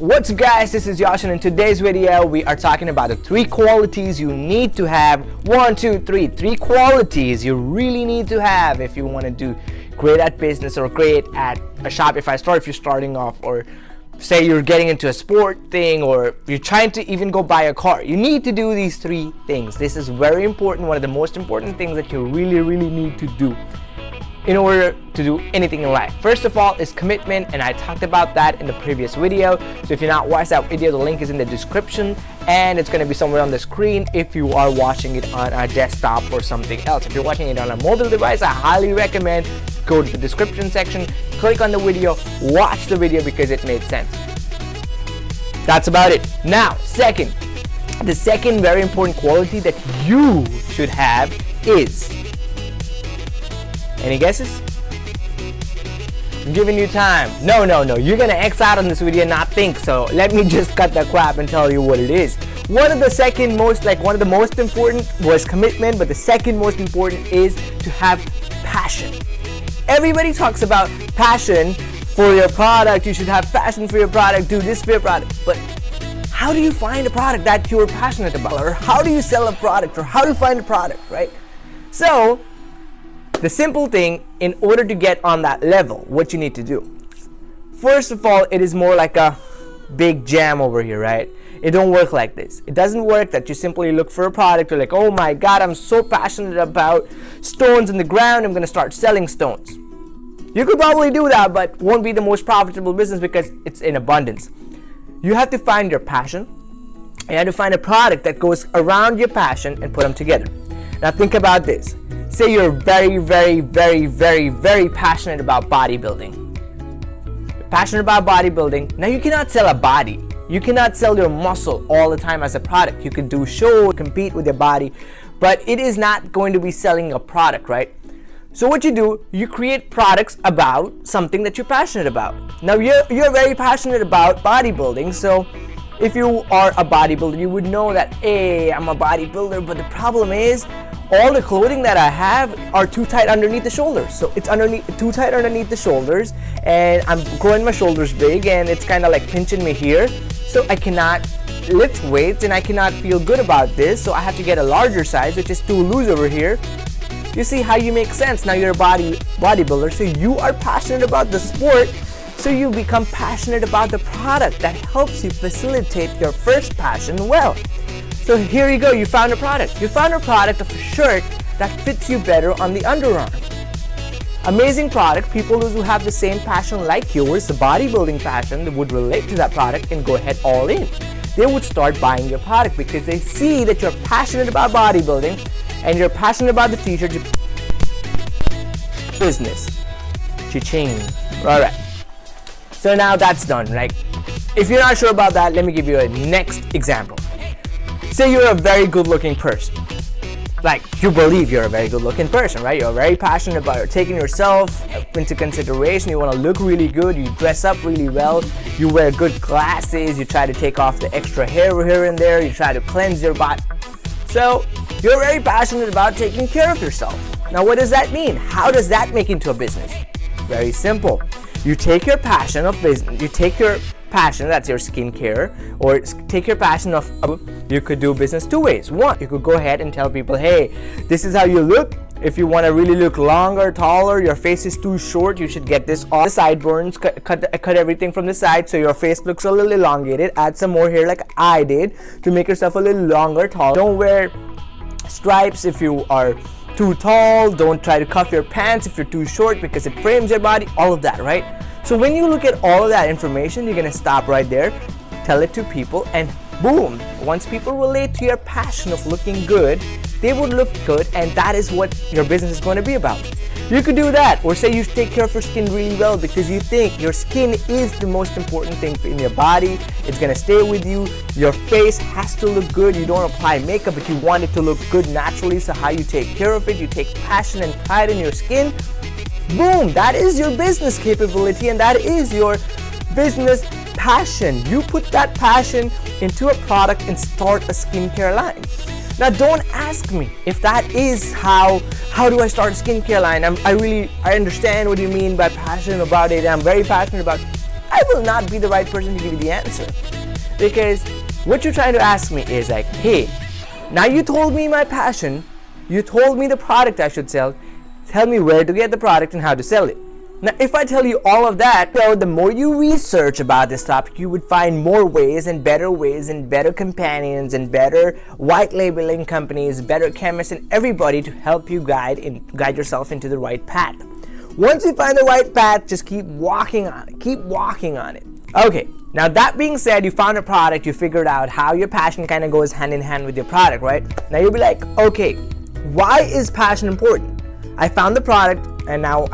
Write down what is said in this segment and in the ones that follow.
What's up guys, this is Yash, and in today's video we are talking about the 3 qualities you need to have. 3 qualities you really need to have if you want to do great at business or great at a Shopify store if you're starting off, or say you're getting into a sport thing, or you're trying to even go buy a car. You need to do these 3 things. This is very important, one of the most important things that you really need to do in order to do anything in life. First of all is commitment, and I talked about that in the previous video. So if you're not watched that video, the link is in the description and it's going to be somewhere on the screen if you are watching it on a desktop or something else. If you're watching it on a mobile device, I highly recommend go to the description section, click on the video, watch the video because it made sense. That's about it. Now, the second very important quality that you should have is, any guesses? I'm giving you time. No, you're gonna X out on this video and not think, so let me just cut the crap and tell you what it is. One of the most important was commitment, but the second most important is to have passion. Everybody talks about passion for your product. You should have passion for your product, do this for your product, but how do you find a product that you're passionate about? Or how do you sell a product? Or how do you find a product, right? So the simple thing, in order to get on that level, what you need to do, first of all, it is more like a big jam over here, right? It don't work like this. It doesn't work that you simply look for a product. You're like, oh my god, I'm so passionate about stones in the ground, I'm gonna start selling stones. You could probably do that, but won't be the most profitable business because it's in abundance. You have to find your passion. You have to find a product that goes around your passion and put them together. Now think about this. Say you're very passionate about bodybuilding. You're passionate about bodybuilding. Now you cannot sell a body. You cannot sell your muscle all the time as a product. You can do shows, compete with your body, but it is not going to be selling a product, right? So what you do, you create products about something that you're passionate about. Now you're very passionate about bodybuilding, so if you are a bodybuilder, you would know that, hey, I'm a bodybuilder, but the problem is all the clothing that I have are too tight underneath the shoulders. So it's too tight underneath the shoulders, and I'm growing my shoulders big, and it's kind of like pinching me here. So I cannot lift weights, and I cannot feel good about this. So I have to get a larger size, which is too loose over here. You see how you make sense? Now you're a bodybuilder, so you are passionate about the sport. So you become passionate about the product that helps you facilitate your first passion well. So here you go, you found a product. You found a product of a shirt that fits you better on the underarm. Amazing product. People who have the same passion like yours, the bodybuilding passion, they would relate to that product and go ahead all in. They would start buying your product because they see that you're passionate about bodybuilding and you're passionate about the t-shirt. Business. Cha-ching. Alright. So now that's done, right? If you're not sure about that, let me give you a next example. Say you're a very good-looking person. Like, you believe you're a very good-looking person, right? You're very passionate about taking yourself into consideration. You want to look really good. You dress up really well. You wear good glasses. You try to take off the extra hair here and there. You try to cleanse your body. So you're very passionate about taking care of yourself. Now, what does that mean? How does that make into a business? Very simple. You take your passion of business, you take your passion, that's your skincare, or take your passion of, you could do business 2 ways. One, you could go ahead and tell people, hey, this is how you look. If you want to really look longer, taller, your face is too short, you should get this off. The sideburns, cut everything from the side so your face looks a little elongated. Add some more hair like I did to make yourself a little longer, taller. Don't wear stripes if you are too tall. Don't try to cuff your pants if you're too short because it frames your body. All of that, right? So when you look at all of that information, you're gonna stop right there, tell it to people, and boom, once people relate to your passion of looking good, they would look good, and that is what your business is going to be about. You could do that, or say you take care of your skin really well because you think your skin is the most important thing in your body. It's gonna stay with you. Your face has to look good. You don't apply makeup, but you want it to look good naturally. So how you take care of it, you take passion and pride in your skin. Boom, that is your business capability, and that is your business passion. You put that passion into a product and start a skincare line. Now don't ask me if that is how do I start a skincare line. I understand what you mean by passionate about it. I'm very passionate about it. I will not be the right person to give you the answer. Because what you're trying to ask me is like, hey, now you told me my passion, you told me the product I should sell, tell me where to get the product and how to sell it. Now, if I tell you all of that, so the more you research about this topic, you would find more ways and better companions and better white labeling companies, better chemists, and everybody to help you guide yourself into the right path. Once you find the right path, just keep walking on it. Keep walking on it. Okay, now that being said, you found a product, you figured out how your passion kind of goes hand in hand with your product, right? Now you'll be like, okay, why is passion important? I found the product, and now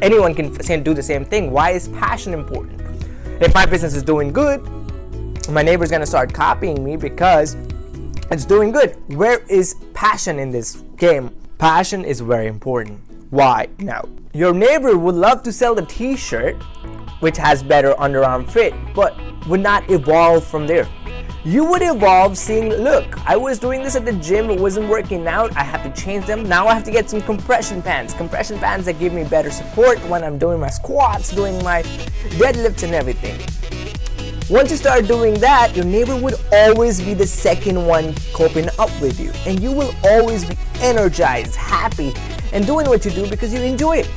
anyone can do the same thing. Why is passion important? If my business is doing good, my neighbor's gonna start copying me because it's doing good. Where is passion in this game? Passion is very important. Why? Now, your neighbor would love to sell the t-shirt which has better underarm fit, but would not evolve from there. You would evolve seeing, look, I was doing this at the gym, it wasn't working out, I have to change them. Now I have to get some compression pants that give me better support when I'm doing my squats, doing my deadlifts and everything. Once you start doing that, your neighbor would always be the second one coping up with you, and you will always be energized, happy, and doing what you do because you enjoy it.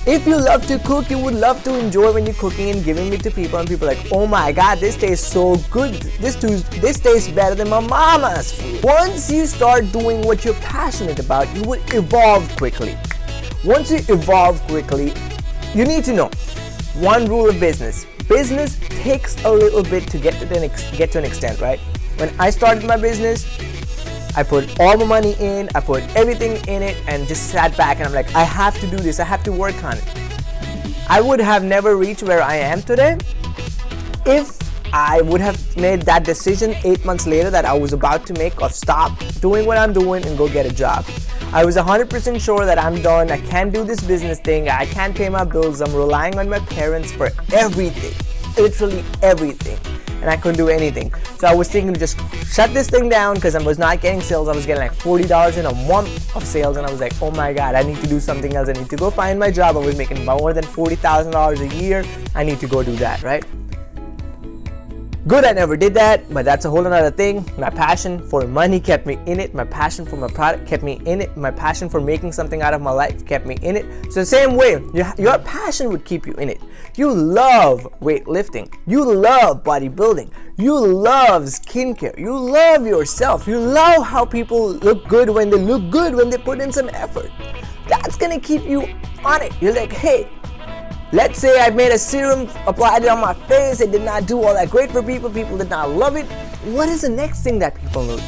If you love to cook, you would love to enjoy when you're cooking and giving it to people, and people are like, oh my god, this tastes so good, this tastes better than my mama's food. Once you start doing what you're passionate about, you would evolve quickly. Once you evolve quickly, you need to know one rule of business. Business takes a little bit to get to an extent, right? When I started my business, I put all the money in, I put everything in it, and just sat back and I'm like, I have to do this, I have to work on it. I would have never reached where I am today if I would have made that decision 8 months later that I was about to make of stop doing what I'm doing and go get a job. I was 100% sure that I'm done, I can't do this business thing, I can't pay my bills, I'm relying on my parents for everything, literally everything. And I couldn't do anything. So I was thinking to just shut this thing down because I was not getting sales. I was getting like $40 in a month of sales, and I was like, oh my god, I need to do something else. I need to go find my job. I was making more than $40,000 a year. I need to go do that, right? Good, I never did that, but that's a whole another thing. My passion for money kept me in it. My passion for my product kept me in it. My passion for making something out of my life kept me in it. So the same way, your passion would keep you in it. You love weightlifting. You love bodybuilding. You love skincare. You love yourself. You love how people look good when they look good, when they put in some effort. That's gonna keep you on it. You're like, hey, let's say I made a serum, applied it on my face, it did not do all that great for people, people did not love it. What is the next thing that people need?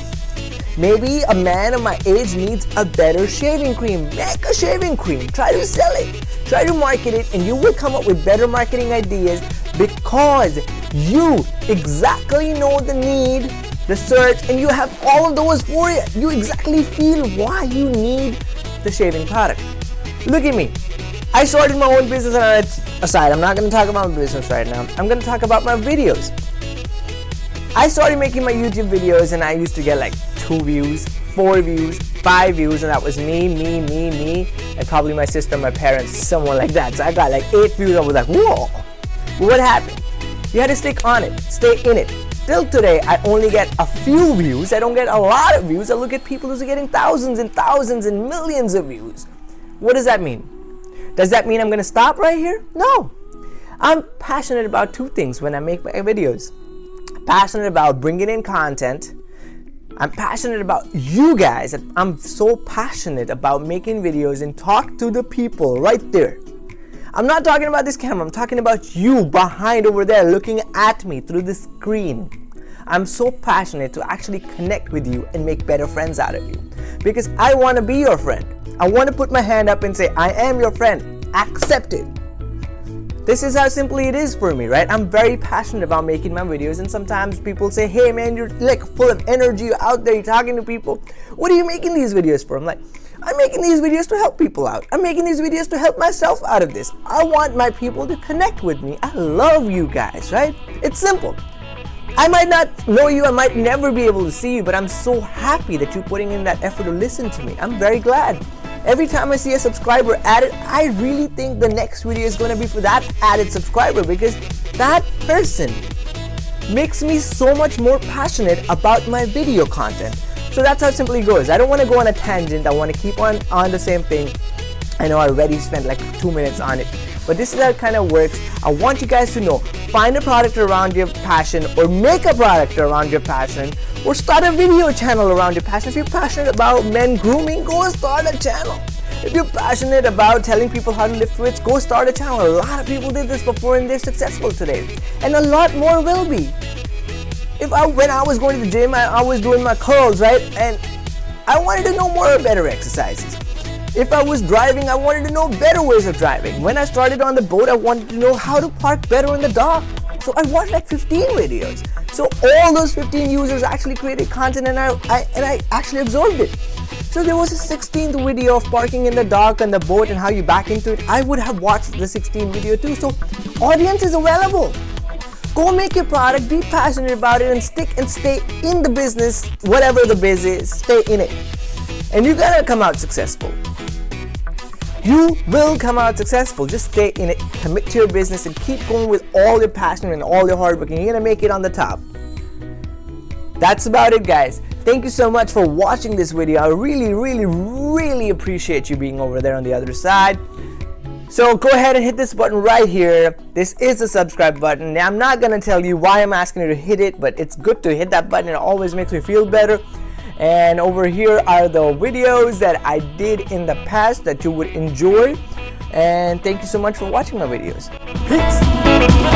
Maybe a man of my age needs a better shaving cream. Make a shaving cream, try to sell it, try to market it, and you will come up with better marketing ideas because you exactly know the need, the search, and you have all of those for you. You exactly feel why you need the shaving product. Look at me. I started my own business, and it's aside. I'm not going to talk about my business right now. I'm going to talk about my videos. I started making my YouTube videos, and I used to get like 2 views, 4 views, 5 views, and that was me, and probably my sister, my parents, someone like that. So I got like 8 views. I was like, whoa. But what happened? You had to stick on it, stay in it. Still today, I only get a few views. I don't get a lot of views. I look at people who's getting thousands and thousands and millions of views. What does that mean? Does that mean I'm going to stop right here? No. I'm passionate about 2 things when I make my videos. I'm passionate about bringing in content. I'm passionate about you guys. I'm so passionate about making videos and talk to the people right there. I'm not talking about this camera. I'm talking about you behind over there looking at me through the screen. I'm so passionate to actually connect with you and make better friends out of you because I want to be your friend. I want to put my hand up and say, I am your friend. Accept it. This is how simply it is for me, right? I'm very passionate about making my videos, and sometimes people say, hey man, you're like full of energy, you're out there, you're talking to people. What are you making these videos for? I'm like, I'm making these videos to help people out. I'm making these videos to help myself out of this. I want my people to connect with me. I love you guys, right? It's simple. I might not know you, I might never be able to see you, but I'm so happy that you're putting in that effort to listen to me. I'm very glad. Every time I see a subscriber added, I really think the next video is going to be for that added subscriber because that person makes me so much more passionate about my video content. So that's how simply it goes. I don't want to go on a tangent. I want to keep on the same thing. I know I already spent like 2 minutes on it, but this is how it kind of works. I want you guys to know, find a product around your passion, or make a product around your passion, or start a video channel around your passion. If you're passionate about men grooming, go and start a channel. If you're passionate about telling people how to lift weights, go start a channel. A lot of people did this before and they're successful today, and a lot more will be. When I was going to the gym, I was doing my curls, right? And I wanted to know more better exercises. If I was driving, I wanted to know better ways of driving. When I started on the boat, I wanted to know how to park better in the dock. So I watched like 15 videos. So all those 15 users actually created content, and I actually absorbed it. So there was a 16th video of parking in the dock and the boat and how you back into it. I would have watched the 16th video too. So audience is available. Go make your product, be passionate about it, and stay in the business, whatever the biz is, stay in it. And you're gonna come out successful. You will come out successful. Just stay in it, commit to your business, and keep going with all your passion and all your hard work, and you're gonna make it on the top. That's about it, guys. Thank you so much for watching this video. I really appreciate you being over there on the other side. So go ahead and hit this button right here. This is the subscribe button. Now, I'm not gonna tell you why I'm asking you to hit it, but it's good to hit that button. It always makes me feel better. And over here are the videos that I did in the past that you would enjoy. And thank you so much for watching my videos. Peace.